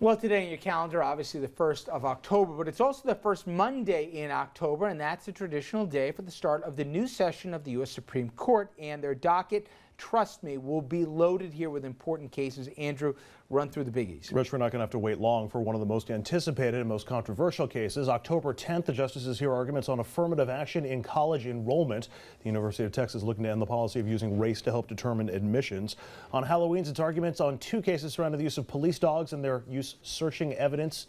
Well, today in your calendar, obviously the 1st of October, but it's also the first Monday in October, and that's a traditional day for the start of the new session of the U.S. Supreme Court, and their docket, trust me, will be loaded here with important cases. Andrew, run through the biggies. Rich, we're not going to have to wait long for one of the most anticipated and most controversial cases. October 10th, the justices hear arguments on affirmative action in college enrollment. The University of Texas looking to end the policy of using race to help determine admissions. On Halloween's, it's arguments on two cases surrounding the use of police dogs and their use searching evidence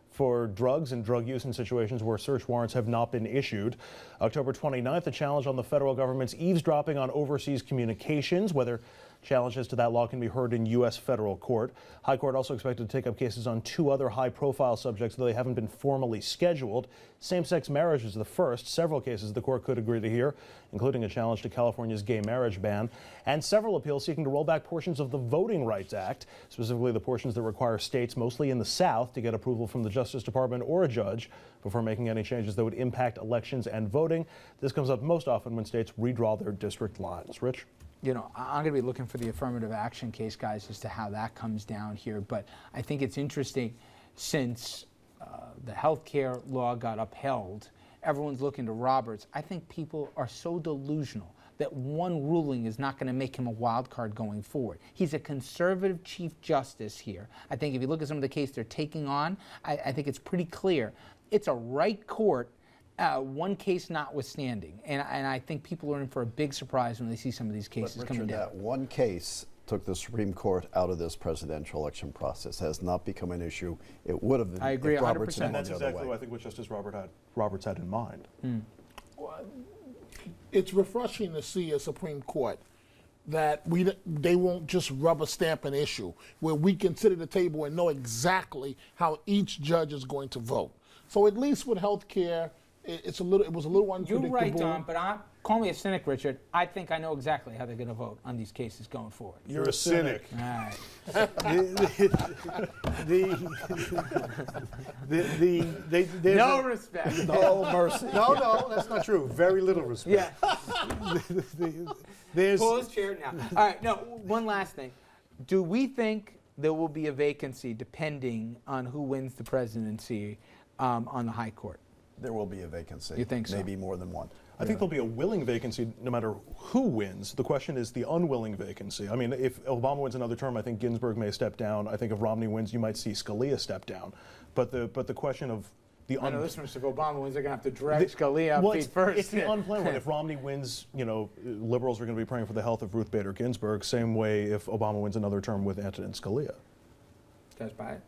for drugs and drug use in situations where search warrants have not been issued. October 29th, a challenge on the federal government's eavesdropping on overseas communications, whether challenges to that law can be heard in U.S. federal court. High Court also expected to take up cases on two other high-profile subjects, though they haven't been formally scheduled. Same-sex marriage is the first. Several cases the court could agree to hear, including a challenge to California's gay marriage ban, and several appeals seeking to roll back portions of the Voting Rights Act, specifically the portions that require states, mostly in the South, to get approval from the Justice Department or a judge before making any changes that would impact elections and voting. This comes up most often when states redraw their district lines. Rich? You know, I'm going to be looking for the affirmative action case, guys, as to how that comes down here. But I think it's interesting since the health care law got upheld, everyone's looking to Roberts. I think people are so delusional that one ruling is not going to make him a wild card going forward. He's a conservative Chief Justice here. I think if you look at some of the cases they're taking on, I think it's pretty clear. It's a right court. One case notwithstanding, and I think people are in for a big surprise when they see some of these cases coming down. That one case took the Supreme Court out of this presidential election process. Has not become an issue. It would have been. I agree 100%. And that's exactly what I think what Justice Roberts had in mind. It's refreshing to see a Supreme Court that they won't just rubber stamp an issue, where we can sit at the table and know exactly how each judge is going to vote. So at least with health care, it was a little unpredictable. You're right, Don, but call me a cynic, Richard. I think I know exactly how they're going to vote on these cases going forward. You're a cynic. All right. No respect. No mercy. No, that's not true. Very little respect. Yeah. Pull his chair now. All right, no, one last thing. Do we think there will be a vacancy depending on who wins the presidency on the High Court? There will be a vacancy. You think so? Maybe more than one. I think there'll be a willing vacancy no matter who wins. The question is the unwilling vacancy. I mean, if Obama wins another term, I think Ginsburg may step down. I think if Romney wins, you might see Scalia step down. But the question of the I know this one, if Obama wins, they're going to have to drag Scalia up feet first. It's the unplanned one. If Romney wins, you know, liberals are going to be praying for the health of Ruth Bader Ginsburg. Same way if Obama wins another term with Antonin Scalia. You guys buy it?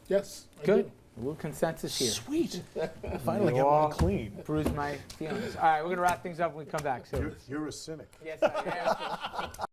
Yes. Good. A little consensus here. Sweet. Finally get one clean. Bruise my feelings. All right, we're going to wrap things up when we come back. So You're a cynic. yes, I am.